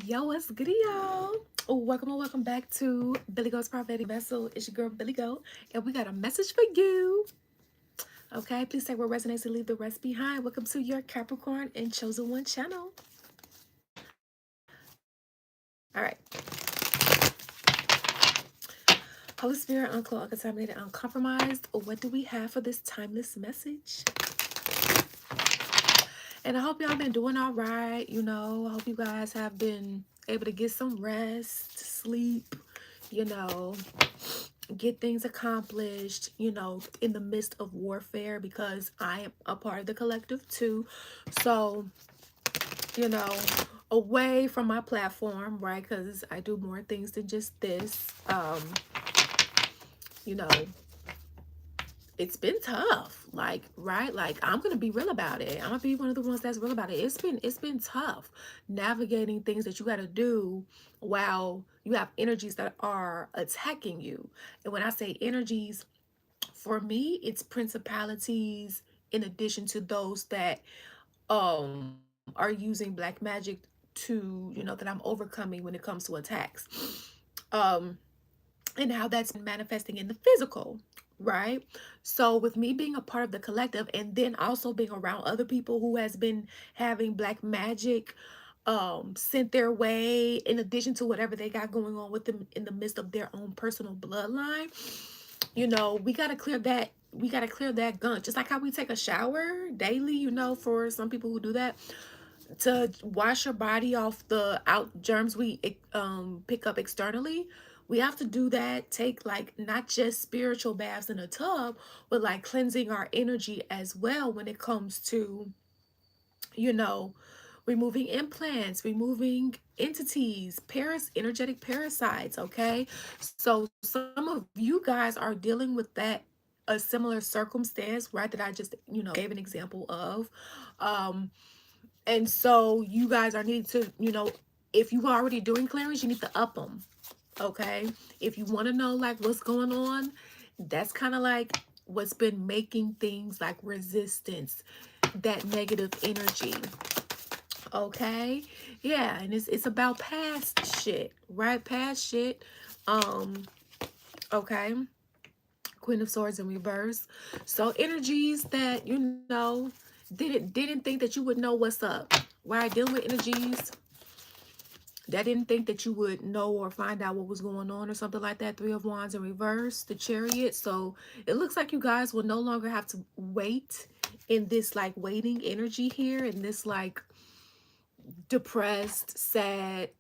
Yo, what's good, y'all? Welcome and welcome back to Billy Go's Prophetic Vessel. It's your girl Billy Go, and we got a message for you. Okay, please take what resonates and leave the rest behind. Welcome to your Capricorn and Chosen One channel. All right, Holy Spirit, uncloaked, uncontaminated, uncompromised. What do we have for this timeless message? And I hope y'all been doing all right. I hope you guys have been able to get some rest, sleep, you know, get things accomplished, in the midst of warfare, because I am a part of the collective too. So, you know, away from my platform, right? Because I do more things than just this. You know, it's been tough, like, right? Like, I'm gonna be real about it. I'm gonna be one of the ones that's real about it. It's been tough navigating things that you got to do while you have energies that are attacking you. And when I say energies, for me, it's principalities in addition to those that are using black magic to, that I'm overcoming when it comes to attacks. Um and how that's manifesting in the physical, right? So with me being a part of the collective, and then also being around other people who has been having black magic sent their way, in addition to whatever they got going on with them in the midst of their own personal bloodline, we got to clear that. We got to clear that gunk, just like how we take a shower daily, for some people who do that, to wash your body off the out germs we pick up externally. We have to do that, take like not just spiritual baths in a tub, but like cleansing our energy as well, when it comes to, you know removing implants, removing entities, energetic parasites. Okay, so some of you guys are dealing with that, a similar circumstance, right, that I just gave an example of. um and so you guys are needing to, if you are already doing clearance, you need to up them. Okay. If you want to know like what's going on, that's kind of like what's been making things like resistance, that negative energy. Okay. Yeah. And it's about past shit, right? Past shit. Um, okay. Queen of Swords in reverse. So energies that, didn't think that you would know what's up. Right? Dealing with energies that didn't think that you would know or find out what was going on or something like that. Three of Wands in reverse, the Chariot. So it looks like you guys will no longer have to wait in this like waiting energy here, in this like depressed, sad,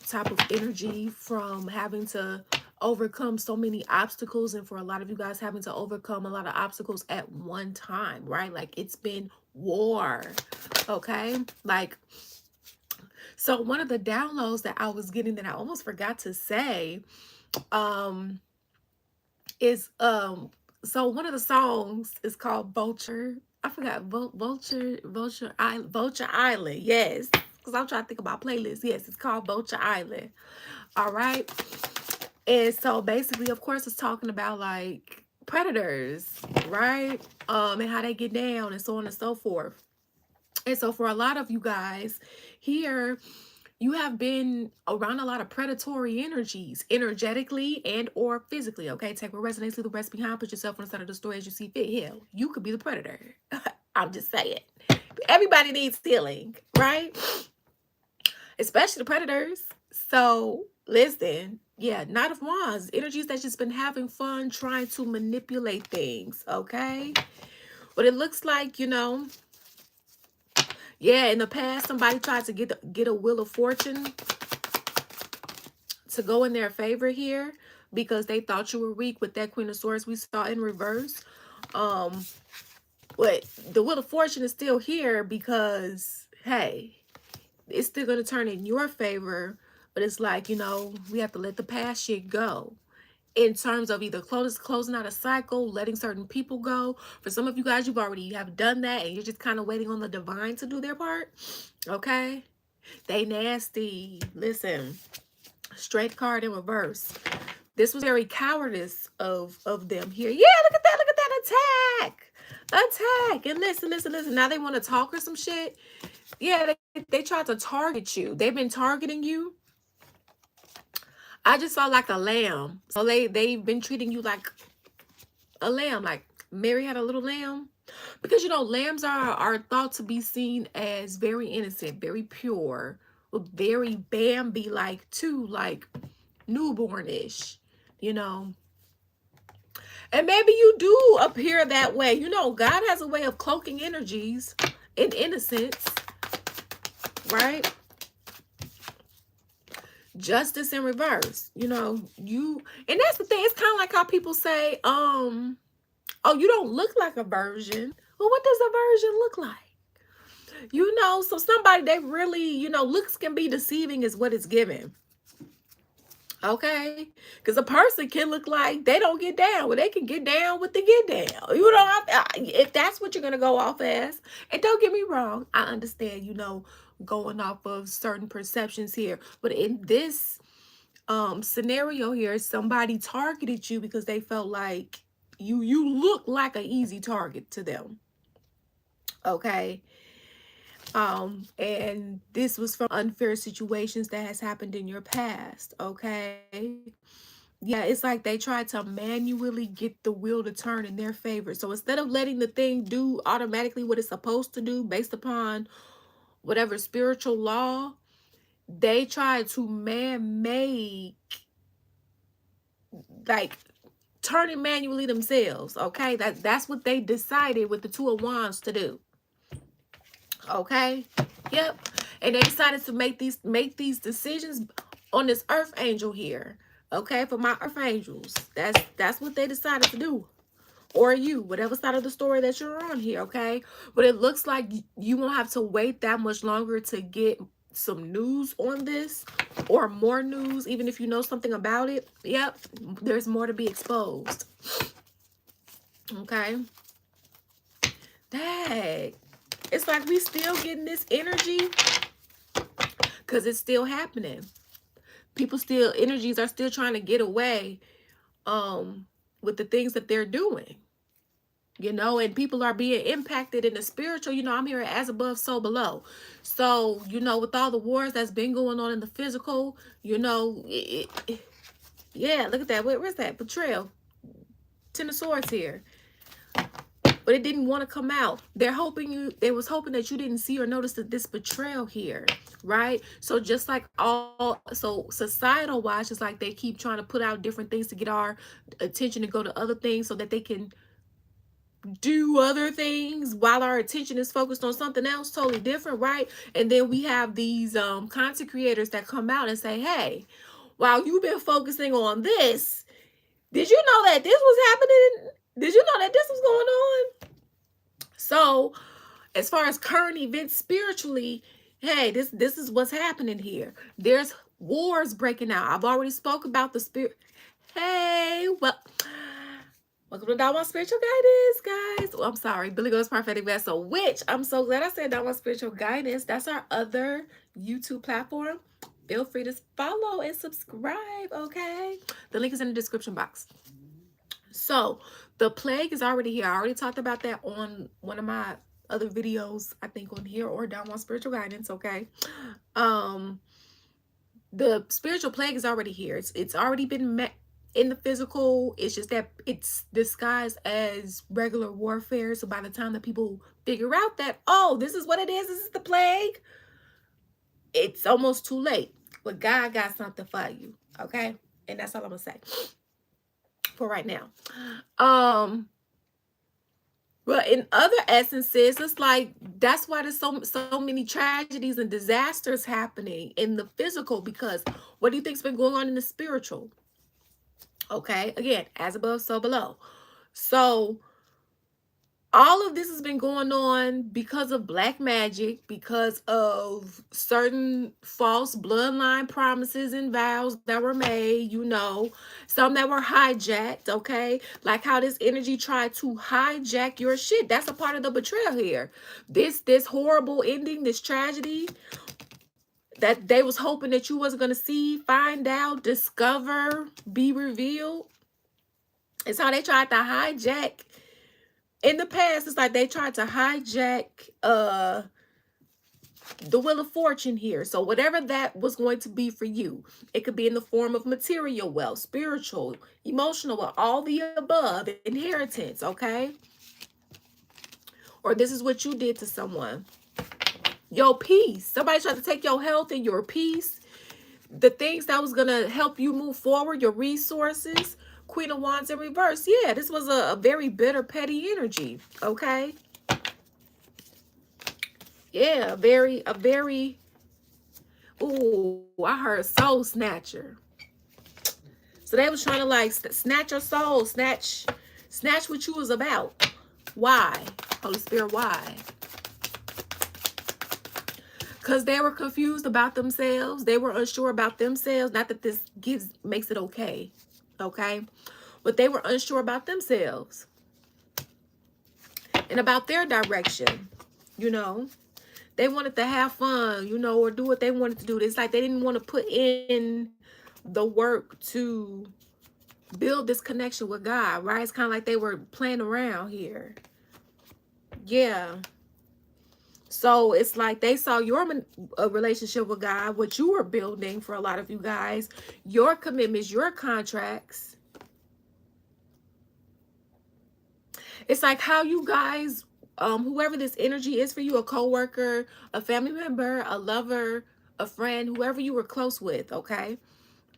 type of energy, from having to overcome so many obstacles, and for a lot of you guys having to overcome a lot of obstacles at one time, right? Like, it's been war. Okay, like, so one of the downloads that I was getting that I almost forgot to say, um is so one of the songs is called Vulture. I forgot, Vulture Island. Yes, because I'm trying to think about playlists. Yes, it's called Vulture Island. All right. And so basically, of course, it's talking about like predators, right? And how they get down and so on and so forth. And so for a lot of you guys here, you have been around a lot of predatory energies, energetically and or physically. Okay, take what resonates, leave the rest behind. Put yourself on the side of the story as you see fit. Hell, you could be the predator. I'm just saying. Everybody needs healing, right? Especially the predators. So listen, yeah, Knight of Wands, energies that's just been having fun trying to manipulate things. Okay, but it looks like, yeah, in the past somebody tried to get a Wheel of Fortune to go in their favor here, because they thought you were weak with that Queen of Swords we saw in reverse. Um, but the Wheel of Fortune is still here, because hey, it's still gonna turn in your favor. But it's like, we have to let the past shit go, in terms of either closing out a cycle, letting certain people go. For some of you guys, you've already have done that, and you're just kind of waiting on the divine to do their part. Okay, they nasty. Listen, straight card in reverse. This was very cowardice of them here. Yeah, look at that. Look at that attack. Attack. And listen. Now they want to talk or some shit. Yeah, they tried to target you. They've been targeting you. I just saw like a lamb. So they've been treating you like a lamb, like Mary had a little lamb. Because lambs are thought to be seen as very innocent, very pure, very Bambi like too, like newborn-ish, you know. And maybe you do appear that way. God has a way of cloaking energies in innocence, right? Justice in reverse. And that's the thing. It's kind of like how people say, oh, you don't look like a virgin. Well, what does a virgin look like? So somebody, they really, looks can be deceiving is what it's giving. Okay? Because a person can look like they don't get down. Well, they can get down with the get down. If that's what you're going to go off as. And don't get me wrong. I understand, going off of certain perceptions here. But in this scenario here, somebody targeted you because they felt like you look like an easy target to them. Okay? And this was from unfair situations that has happened in your past. Okay? Yeah, it's like they tried to manually get the wheel to turn in their favor. So instead of letting the thing do automatically what it's supposed to do based upon whatever spiritual law, they tried to man-make, like, turn it manually themselves. Okay? That's what they decided with the Two of Wands to do. Okay? Yep. And they decided to make these decisions on this earth angel here. Okay? For my earth angels. That's what they decided to do. Or you, whatever side of the story that you're on here, okay? But it looks like you won't have to wait that much longer to get some news on this, or more news, even if you know something about it. Yep, there's more to be exposed. Okay? Dang. It's like we still getting this energy because it's still happening. Energies are still trying to get away with the things that they're doing. And people are being impacted in the spiritual. I'm here as above, so below. So, with all the wars that's been going on in the physical, yeah, look at that. Where's that? Betrayal. Ten of Swords here. But it didn't want to come out. They was hoping that you didn't see or notice this betrayal here, right? So just like societal wise, just like they keep trying to put out different things to get our attention to go to other things so that they can do other things while our attention is focused on something else totally different, right? And then we have these content creators that come out and say, hey, while you've been focusing on this, did you know that this was happening? Did you know that this was going on? So as far as current events spiritually, hey, this is what's happening here. There's wars breaking out. I've already spoke about the spirit. Hey, welcome to Down My Spiritual Guidance, guys. I'm sorry, Billy Goes Prophetic Vessel, which I'm so glad I said Down My Spiritual Guidance. That's our other YouTube platform. Feel free to follow and subscribe, okay? The link is in the description box. So, the plague is already here. I already talked about that on one of my other videos, I think on here or Down My Spiritual Guidance, okay? The spiritual plague is already here. It's already been met in the physical. It's just that it's disguised as regular warfare. So by the time that people figure out that, oh, this is what it is, this is the plague, it's almost too late. But God got something for you, okay? And that's all I'm gonna say for right now. But in other essences, it's like that's why there's so many tragedies and disasters happening in the physical, because what do you think's been going on in the spiritual? Okay, again, as above, so below. So all of this has been going on because of black magic, because of certain false bloodline promises and vows that were made, some that were hijacked, okay? Like how this energy tried to hijack your shit. That's a part of the betrayal here. This horrible ending, this tragedy that they was hoping that you wasn't going to see, find out, discover, be revealed. It's how they tried to hijack In the past, it's like they tried to hijack the Wheel of Fortune here. So whatever that was going to be for you, it could be in the form of material wealth, spiritual, emotional wealth, all the above, inheritance, okay? Or this is what you did to someone. Your peace. Somebody tried to take your health and your peace. The things that was going to help you move forward, your resources. Queen of Wands in reverse. Yeah, this was a very bitter, petty energy, okay? Yeah, a very, ooh, I heard soul snatcher. So they was trying to like snatch your soul, snatch what you was about. Why? Holy Spirit, why? Because they were confused about themselves. They were unsure about themselves. Not that this makes it okay. Okay? But they were unsure about themselves. And about their direction. You know? They wanted to have fun, you know, or do what they wanted to do. It's like they didn't want to put in the work to build this connection with God, right? It's kind of like they were playing around here. Yeah. So it's like they saw your relationship with God, what you were building for a lot of you guys, your commitments, your contracts. It's like how you guys, whoever this energy is for you, a coworker, a family member, a lover, a friend, whoever you were close with, okay?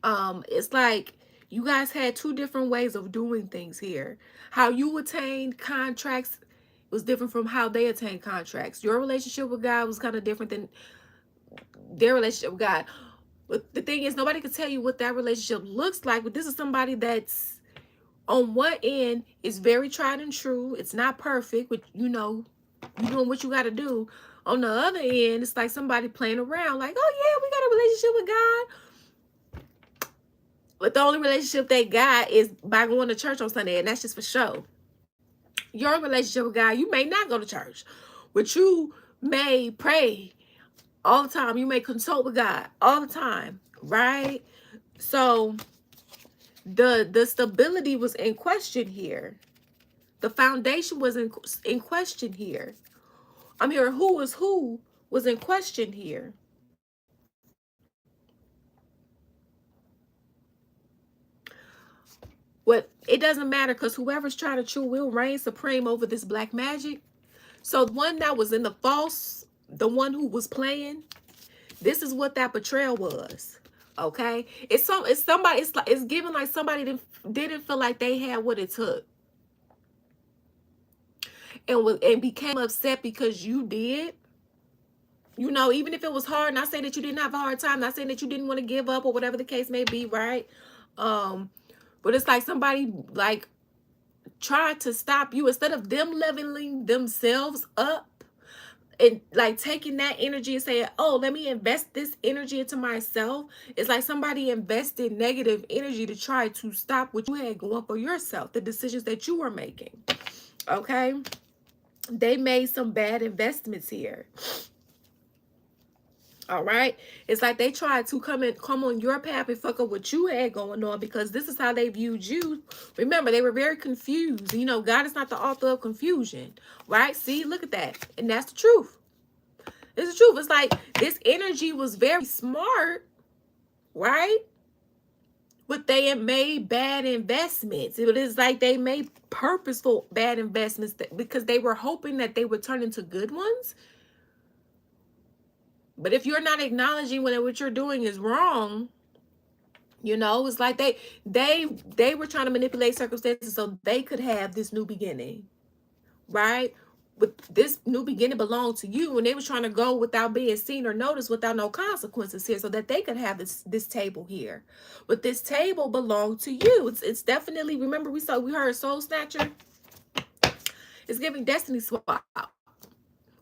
It's like you guys had two different ways of doing things here. How you attained contracts was different from how they attained contracts. Your relationship with God was kind of different than their relationship with God. But the thing is, nobody can tell you what that relationship looks like. But this is somebody that's on one end is very tried and true. It's not perfect, but you know, you're doing what you got to do. On the other end, it's like somebody playing around, like, oh yeah, we got a relationship with God. But the only relationship they got is by going to church on Sunday, and that's just for show. Your relationship with God, you may not go to church, but you may pray all the time. You may consult with God all the time, right? So the stability was in question here. The foundation was in question here. I'm hearing who was in question here. What it doesn't matter because whoever's trying to true will reign supreme over this black magic. So the one that was in the false, the one who was playing, this is what that betrayal was. Okay, it's somebody. It's given like somebody didn't feel like they had what it took, and became upset because you did. You know, even if it was hard, not saying that you didn't have a hard time, not saying that you didn't want to give up or whatever the case may be, right? But it's like somebody like tried to stop you instead of them leveling themselves up and like taking that energy and saying, oh, let me invest this energy into myself. It's like somebody invested negative energy to try to stop what you had going for yourself, the decisions that you were making. Okay, they made some bad investments here. All right, it's like they tried to come on your path and fuck up what you had going on because this is how they viewed you. Remember, they were very confused. You know, God is not the author of confusion, right? See, look at that, and that's the truth. It's the truth. It's like this energy was very smart, right? But they had made bad investments. It is like they made purposeful bad investments because they were hoping that they would turn into good ones. But if you're not acknowledging when what you're doing is wrong, you know, it's like they were trying to manipulate circumstances so they could have this new beginning, right? But this new beginning belonged to you, and they were trying to go without being seen or noticed, without no consequences here, so that they could have this table here. But this table belonged to you. It's definitely, remember we heard soul snatcher. It's giving destiny swap.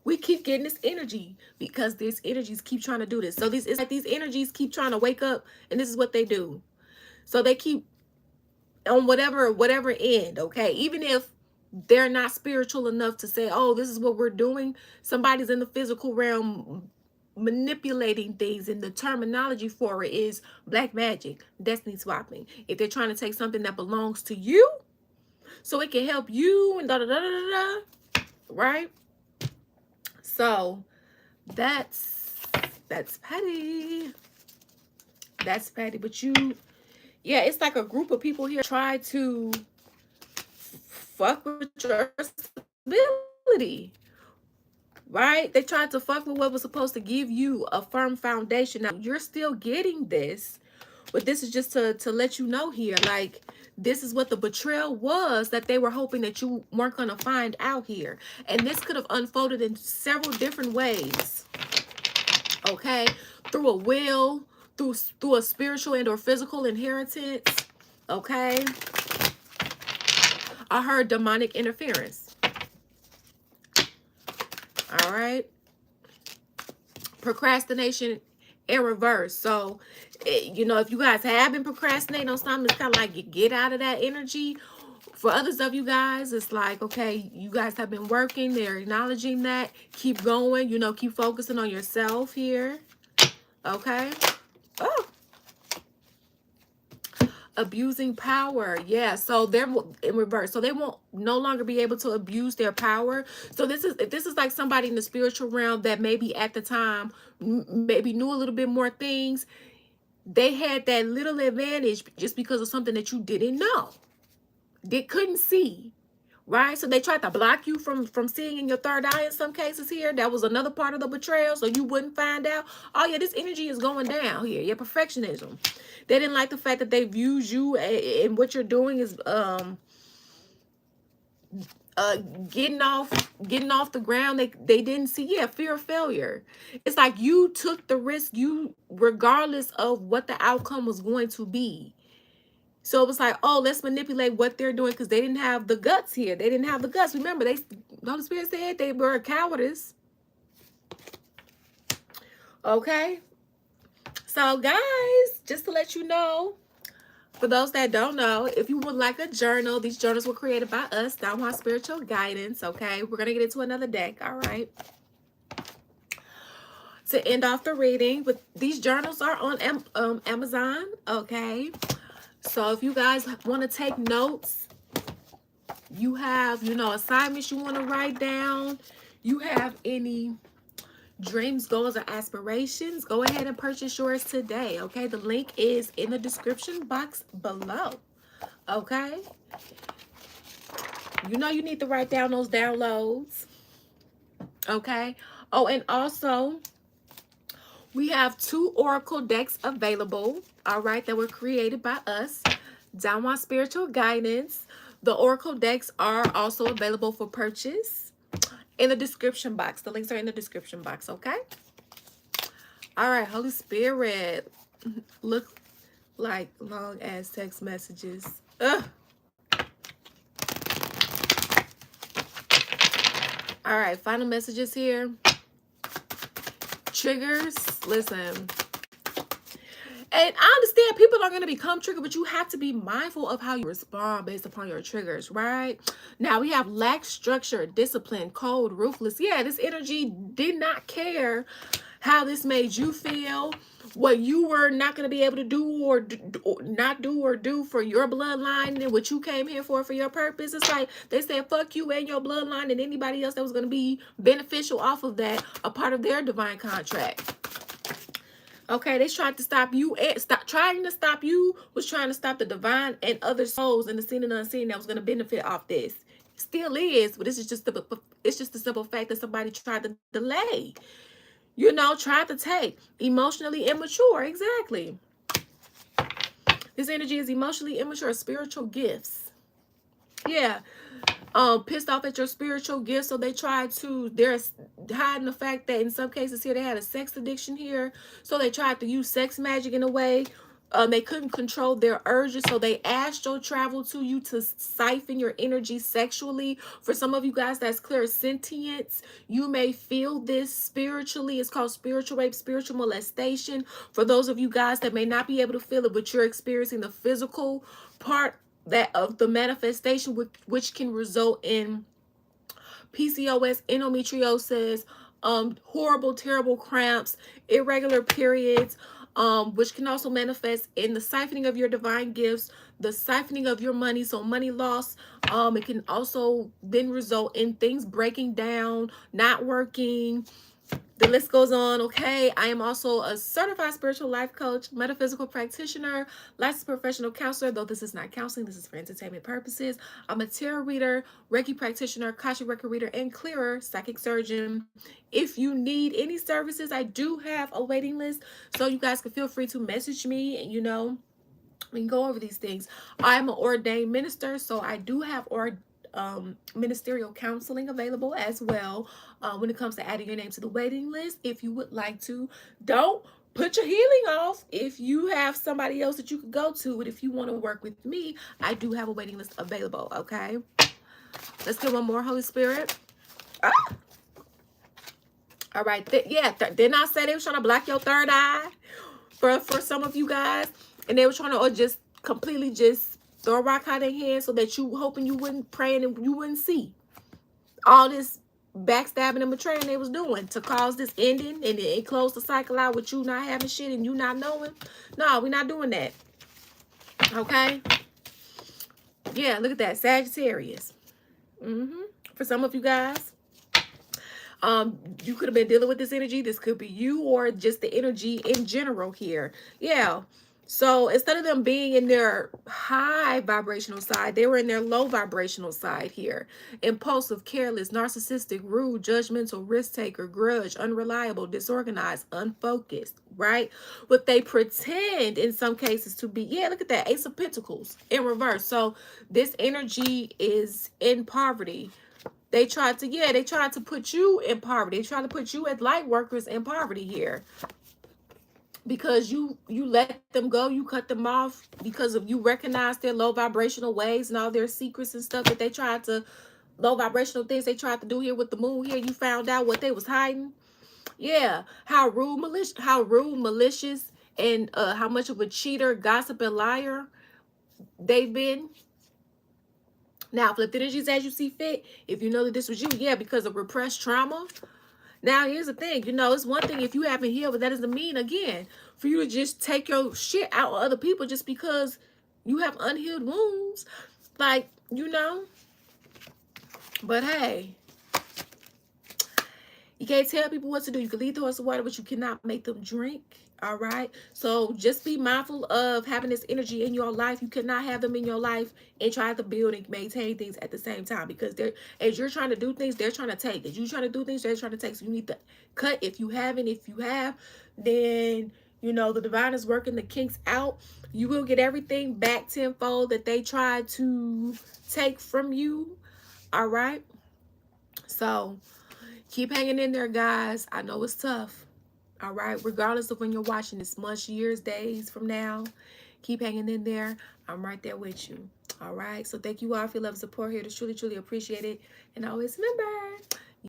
We keep getting this energy because these energies keep trying to do this. So it's like these energies keep trying to wake up, and this is what they do. So they keep on whatever end, okay? Even if they're not spiritual enough to say, oh, this is what we're doing. Somebody's in the physical realm manipulating things, and the terminology for it is black magic, destiny swapping. If they're trying to take something that belongs to you so it can help you and da da da da da, right? So that's petty. That's petty. But yeah, it's like a group of people here try to fuck with your stability, right? They tried to fuck with what was supposed to give you a firm foundation. Now you're still getting this, but this is just to let you know here, like, this is what the betrayal was that they were hoping that you weren't going to find out here. And this could have unfolded in several different ways, okay? Through a will, through a spiritual and or physical inheritance, okay? I heard demonic interference. All right. Procrastination in reverse. So, you know, if you guys have been procrastinating on something, it's kind of like you get out of that energy. For others of you guys, it's like, okay, you guys have been working. They're acknowledging that. Keep going. You know, keep focusing on yourself here. Okay. Oh. Abusing power. Yeah, so they're in reverse, so they won't no longer be able to abuse their power. So this is like somebody in the spiritual realm that maybe at the time maybe knew a little bit more things. They had that little advantage just because of something that you didn't know, they couldn't see, right? So they tried to block you from seeing in your third eye in some cases here. That was another part of the betrayal, so you wouldn't find out. Oh yeah, this energy is going down here. Your perfectionism. They didn't like the fact that they viewed you and what you're doing is getting off the ground. They didn't see, yeah, fear of failure. It's like you took the risk, you regardless of what the outcome was going to be. So it was like, oh, let's manipulate what they're doing because they didn't have the guts here. They didn't have the guts. Remember, the Holy Spirit said they were a cowardice. Okay. So, guys, just to let you know, for those that don't know, if you would like a journal, these journals were created by us, Downward Spiritual Guidance. Okay. We're going to get into another deck. All right. To end off the reading, but these journals are on Amazon. Okay. So if you guys want to take notes, you have, you know, assignments you want to write down, you have any dreams, goals, or aspirations, go ahead and purchase yours today. Okay. The link is in the description box below. Okay. You know, you need to write down those downloads. Okay. Oh, and also we have 2 oracle decks available, all right, that were created by us, Downward Spiritual Guidance. The oracle decks are also available for purchase in the description box. The links are in the description box, okay? All right, Holy Spirit, look like long ass text messages. Ugh. All right, final messages here. Triggers, listen. And I understand people are going to become triggered, but you have to be mindful of how you respond based upon your triggers, right? Now, we have lack structure, discipline, cold, ruthless. Yeah, this energy did not care how this made you feel, what you were not going to be able to do or not do or do for your bloodline and what you came here for your purpose. It's like they said, fuck you and your bloodline and anybody else that was going to be beneficial off of that, a part of their divine contract. Okay, they tried to stop you. Trying to stop you was trying to stop the divine and other souls in the seen and unseen that was going to benefit off this. Still is, but it's just the simple fact that somebody tried to delay. You know, tried to take. Emotionally immature, exactly. This energy is emotionally immature. Spiritual gifts. Yeah. Pissed off at your spiritual gifts, so they tried to, they're hiding the fact that in some cases here they had a sex addiction here, so they tried to use sex magic in a way. They couldn't control their urges, so they astral travel to you to siphon your energy sexually. For some of you guys, that's clairsentience. You may feel this spiritually. It's called spiritual rape, spiritual molestation. For those of you guys that may not be able to feel it, but you're experiencing the physical part that of the manifestation, which can result in PCOS, endometriosis, horrible, terrible cramps, irregular periods, which can also manifest in the siphoning of your divine gifts, the siphoning of your money, so money loss. It can also then result in things breaking down, not working. The list goes on. Okay, I am also a certified spiritual life coach, metaphysical practitioner, licensed professional counselor, though this is not counseling, this is for entertainment purposes. I'm a tarot reader, Reiki practitioner, Akashic record reader, and clearer, psychic surgeon. If you need any services, I do have a waiting list, so you guys can feel free to message me, and we can go over these things. I'm an ordained minister, so I do have ministerial counseling available as well, when it comes to adding your name to the waiting list. If you would like to, don't put your healing off. If you have somebody else that you could go to, and if you want to work with me, I do have a waiting list available. Okay, let's get one more, Holy Spirit. Ah! All right, didn't I say they were trying to block your third eye for some of you guys, and they were trying to, or just completely just throw a rock out of their hand, so that you hoping you wouldn't pray and you wouldn't see all this backstabbing and betraying they was doing to cause this ending, and it closed the cycle out with you not having shit and you not knowing. No, we're not doing that. Okay. Yeah, look at that, Sagittarius. For some of you guys, you could have been dealing with this energy. This could be you, or just the energy in general here. Yeah. So instead of them being in their high vibrational side, they were in their low vibrational side here. Impulsive, careless, narcissistic, rude, judgmental, risk taker, grudge, unreliable, disorganized, unfocused, right? What they pretend in some cases to be, yeah, look at that, Ace of Pentacles in reverse. So this energy is in poverty. They tried to put you in poverty. They tried to put you as light workers in poverty here, because you let them go, you cut them off, because of you recognize their low vibrational ways and all their secrets and stuff that they tried to, low vibrational things they tried to do here with the moon here. You found out what they was hiding. Yeah, how rude, malicious, and how much of a cheater, gossip, and liar they've been. Now, flip the energies as you see fit. If you know that this was you, yeah, because of repressed trauma. Now, here's the thing. It's one thing if you haven't healed, but that doesn't mean, again, for you to just take your shit out on other people just because you have unhealed wounds. Like, But hey, you can't tell people what to do. You can lead the horse to water, but you cannot make them drink. All right. So just be mindful of having this energy in your life. You cannot have them in your life and try to build and maintain things at the same time, because as you're trying to do things, they're trying to take. As you're trying to do things, they're trying to take. So you need to cut. If you haven't, if you have, then the divine is working the kinks out. You will get everything back tenfold that they tried to take from you. All right. So keep hanging in there, guys. I know it's tough. All right. Regardless of when you're watching this, months, years, days from now, keep hanging in there. I'm right there with you. All right. So thank you all for your love and support here. It's truly, truly appreciate it. And always remember,